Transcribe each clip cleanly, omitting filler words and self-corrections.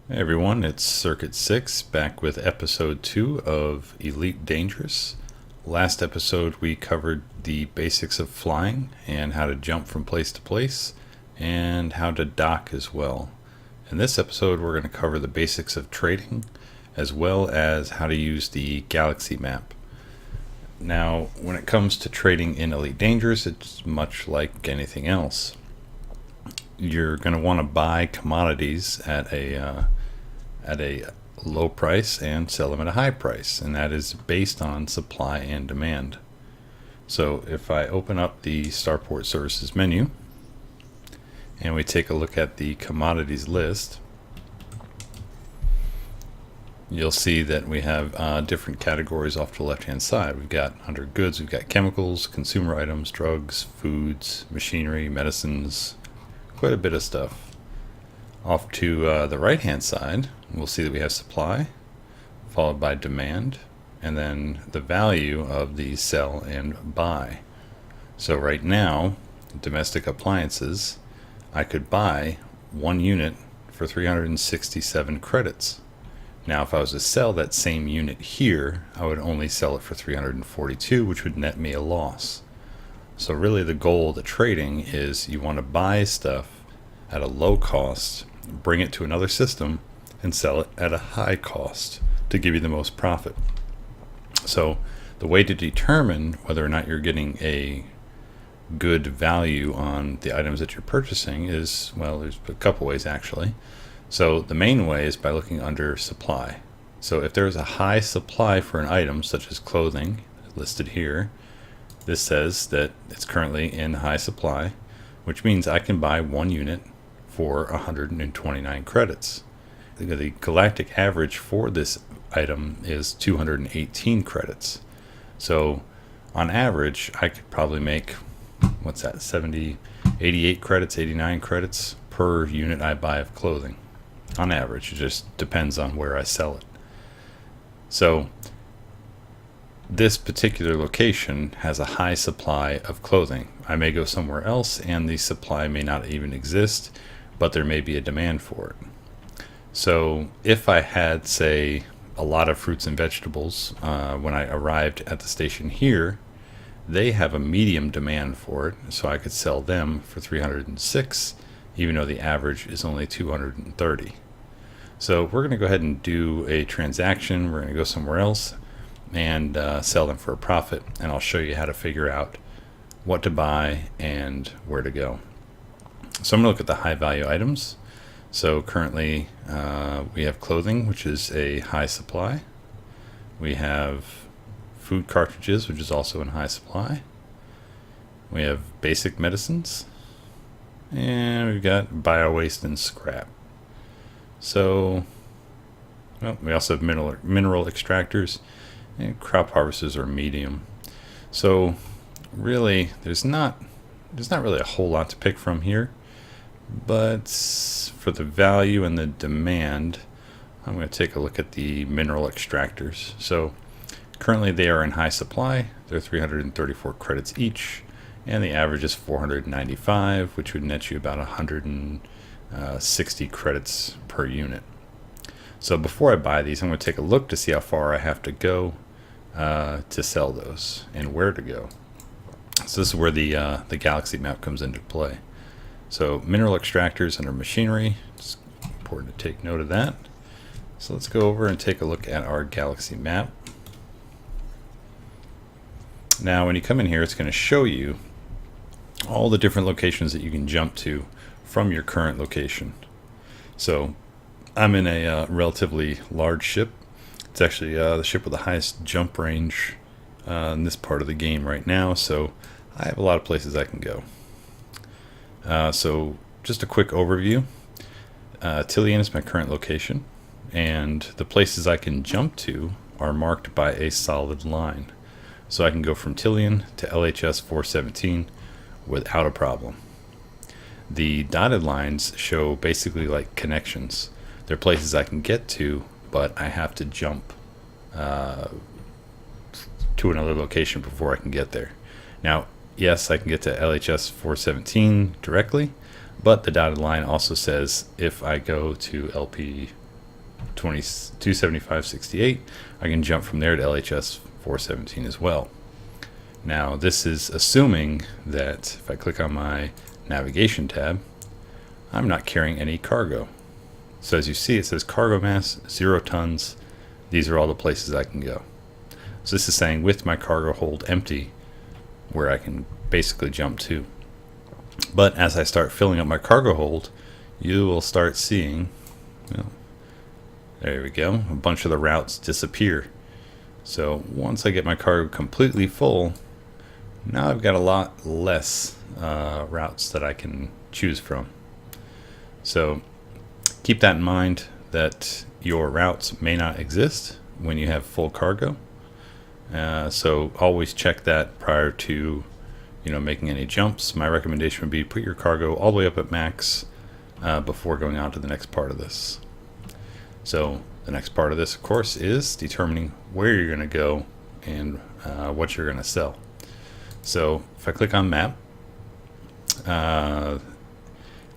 Hey everyone, it's Circuit 6 back with episode 2 of Elite Dangerous. Last episode we covered the basics of flying and how to jump from place to place and how to dock as well. In this episode we're going to cover the basics of trading as well as how to use the galaxy map. Now when it comes to trading in Elite Dangerous, it's much like anything else. You're going to want to buy commodities at a low price and sell them at a high price, and that is based on supply and demand. So if I open up the Starport Services menu and we take a look at the commodities list, you'll see that we have different categories off to the left hand side. We've got under goods, we've got chemicals, consumer items, drugs, foods, machinery, medicines, quite a bit of stuff. Off to the right hand side, we'll see that we have supply, followed by demand, and then the value of the sell and buy. So right now, domestic appliances, I could buy one unit for 367 credits. Now if I was to sell that same unit here, I would only sell it for 342, which would net me a loss. So really the goal of the trading is you want to buy stuff at a low cost, bring it to another system, and sell it at a high cost to give you the most profit. So the way to determine whether or not you're getting a good value on the items that you're purchasing is, well, there's a couple ways actually. So the main way is by looking under supply. So if there's a high supply for an item such as clothing listed here, this says that it's currently in high supply, which means I can buy one unit for 129 credits. The galactic average for this item is 218 credits. So on average, I could probably make, what's that, 88 credits, 89 credits per unit I buy of clothing. On average, it just depends on where I sell it. So this particular location has a high supply of clothing. I may go somewhere else and the supply may not even exist, but there may be a demand for it. So if I had, say, a lot of fruits and vegetables when I arrived at the station here, they have a medium demand for it, so I could sell them for 306, even though the average is only 230. So we're going to go ahead and do a transaction. We're going to go somewhere else and sell them for a profit, and I'll show you how to figure out what to buy and where to go. So I'm going to look at the high value items. So currently we have clothing, which is a high supply. We have food cartridges, which is also in high supply. We have basic medicines, and we've got bio waste and scrap. So, well, we also have mineral extractors, and crop harvesters are medium. So really there's not really a whole lot to pick from here, but for the value and the demand, I'm going to take a look at the mineral extractors. So currently they are in high supply. They're 334 credits each, and the average is 495, which would net you about 160 credits per unit. So before I buy these, I'm going to take a look to see how far I have to go to sell those and where to go. So this is where the galaxy map comes into play. So mineral extractors under machinery, it's important to take note of that. So let's go over and take a look at our galaxy map. Now when you come in here, it's going to show you all the different locations that you can jump to from your current location. So I'm in a relatively large ship. It's actually the ship with the highest jump range in this part of the game right now, so I have a lot of places I can go. So just a quick overview. Tillian is my current location, and the places I can jump to are marked by a solid line. So I can go from Tillian to LHS 417 without a problem. The dotted lines show basically like connections. They're places I can get to, but I have to jump to another location before I can get there. Now, yes, I can get to LHS 417 directly, but the dotted line also says if I go to LP 275.68, I can jump from there to LHS 417 as well. Now this is assuming that if I click on my navigation tab, I'm not carrying any cargo. So as you see, it says cargo mass 0 tons. These are all the places I can go. So this is saying with my cargo hold empty, where I can basically jump to. But as I start filling up my cargo hold, you will start seeing, well, there we go, a bunch of the routes disappear. So once I get my cargo completely full, now I've got a lot less routes that I can choose from. So keep that in mind, that your routes may not exist when you have full cargo. So always check that prior to making any jumps. My recommendation would be put your cargo all the way up at max before going on to the next part of this. So the next part of this, of course, is determining where you're going to go and what you're going to sell. So if I click on map,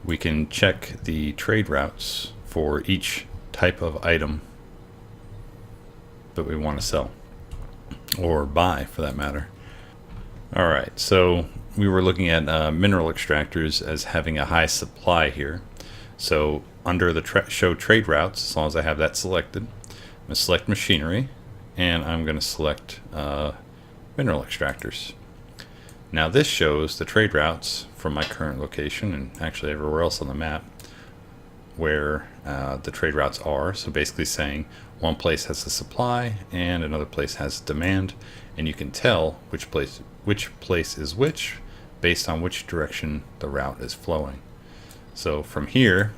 we can check the trade routes for each type of item that we want to sell, or buy for that matter. Alright, so we were looking at mineral extractors as having a high supply here. So under the show trade routes, as long as I have that selected, I'm going to select machinery, and I'm going to select mineral extractors. Now this shows the trade routes from my current location, and actually everywhere else on the map, where the trade routes are. So basically saying one place has a supply and another place has demand, and you can tell which place is which based on which direction the route is flowing. So from here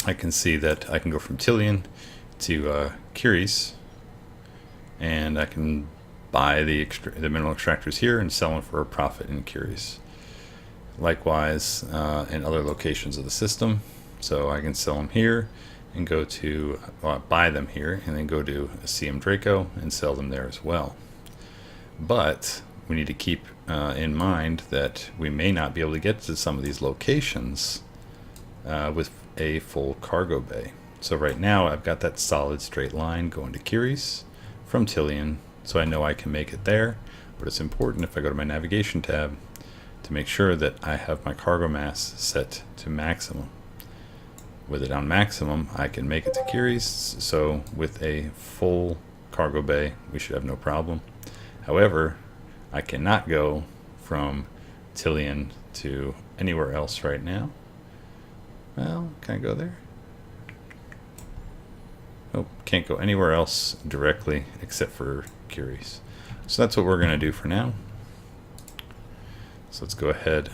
I can see that I can go from Tillian to Curies, and I can buy the mineral extractors here and sell them for a profit in Curies. Likewise in other locations of the system. So I can sell them here and go to, buy them here and then go to CM Draco and sell them there as well. But we need to keep in mind that we may not be able to get to some of these locations with a full cargo bay. So right now I've got that solid straight line going to Curies from Tillian, so I know I can make it there. But it's important, if I go to my navigation tab, to make sure that I have my cargo mass set to maximum. With it on maximum, I can make it to Curies, so with a full cargo bay, we should have no problem. However, I cannot go from Tillian to anywhere else right now. Well, can I go there? Oh, can't go anywhere else directly except for Curies. So that's what we're going to do for now. So let's go ahead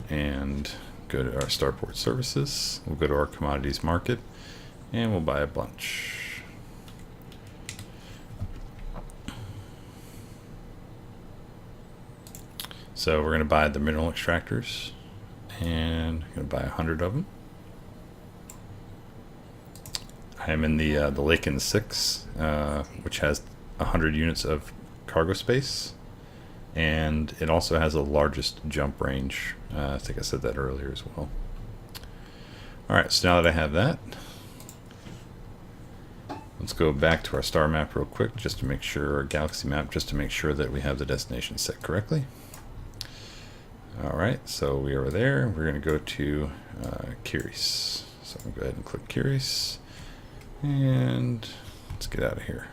and go to our starport services. We'll go to our commodities market and we'll buy a bunch. So we're going to buy the mineral extractors, and I'm going to buy 100 of them. I'm in the Laken 6, which has 100 units of cargo space, and it also has the largest jump range. I think I said that earlier as well. Alright, so now that I have that, let's go back to our star map real quick just to make sure, our galaxy map, just to make sure that we have the destination set correctly. Alright, so we are there. We're going to go to Curies. So I'm going to go ahead and click Curies, and let's get out of here.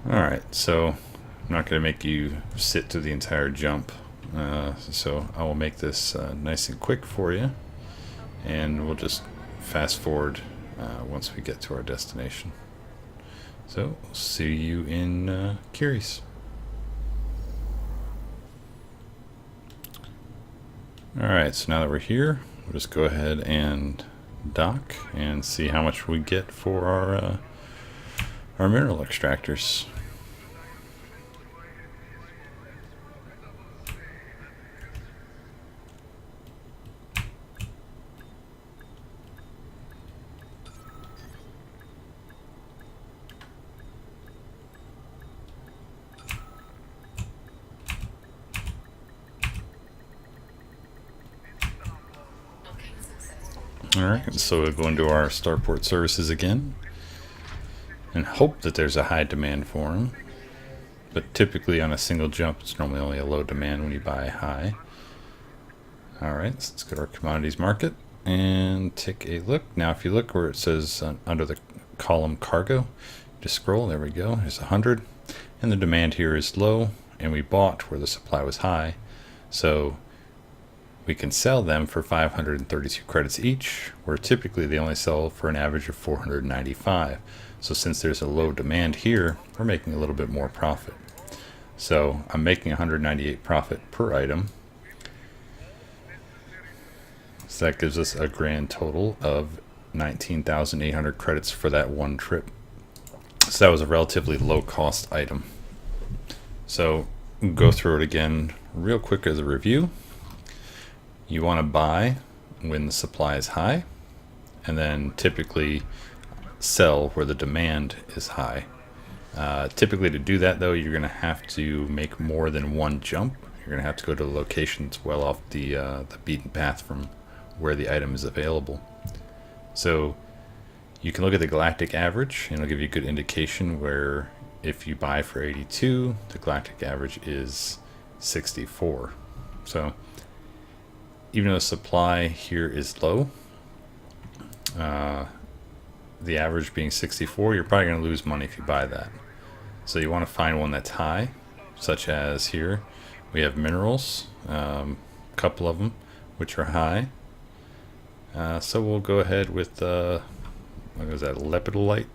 Alright, so I'm not going to make you sit through the entire jump, so I will make this nice and quick for you, and we'll just fast forward once we get to our destination. So, we'll see you in Curies. Alright, so now that we're here, we'll just go ahead and dock and see how much we get for our mineral extractors. Alright, so we'll go into our starport services again and hope that there's a high demand for them. But typically on a single jump, it's normally only a low demand when you buy high. Alright, so let's go to our commodities market and take a look. Now if you look where it says under the column cargo, just scroll, there we go, there's 100. And the demand here is low, and we bought where the supply was high. So we can sell them for 532 credits each, where typically they only sell for an average of 495. So since there's a low demand here, we're making a little bit more profit. So I'm making 198 profit per item. So that gives us a grand total of 19,800 credits for that one trip. So that was a relatively low cost item. So go through it again real quick as a review. You want to buy when the supply is high, and then typically sell where the demand is high. Typically to do that though, you're going to have to make more than one jump. You're going to have to go to locations well off the beaten path from where the item is available. So you can look at the galactic average, and it'll give you a good indication where if you buy for 82, the galactic average is 64. So even though the supply here is low, the average being 64, you're probably going to lose money if you buy that. So you want to find one that's high, such as here we have minerals, a couple of them which are high. So we'll go ahead with what was that, lepidolite.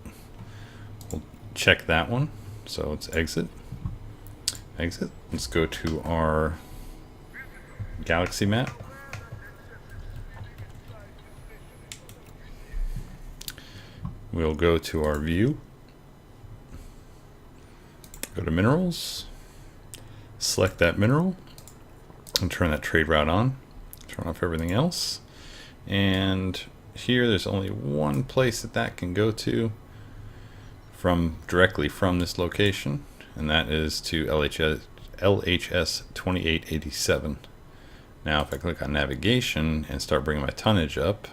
We'll check that one. So let's exit. Let's go to our galaxy map. We'll go to our view, go to minerals, select that mineral, and turn that trade route on, turn off everything else. And here there's only one place that can go to directly from this location, and that is to LHS 2887. Now if I click on navigation and start bringing my tonnage up,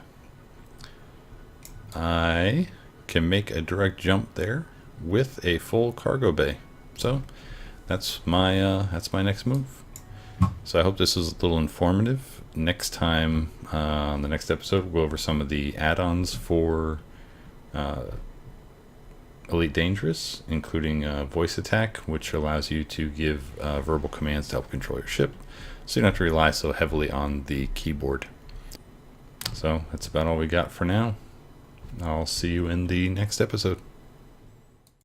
I can make a direct jump there with a full cargo bay. So that's my next move. So I hope this was a little informative. Next time, on the next episode, we'll go over some of the add-ons for Elite Dangerous, including voice attack, which allows you to give verbal commands to help control your ship, so you don't have to rely so heavily on the keyboard. So that's about all we got for now. I'll see you in the next episode.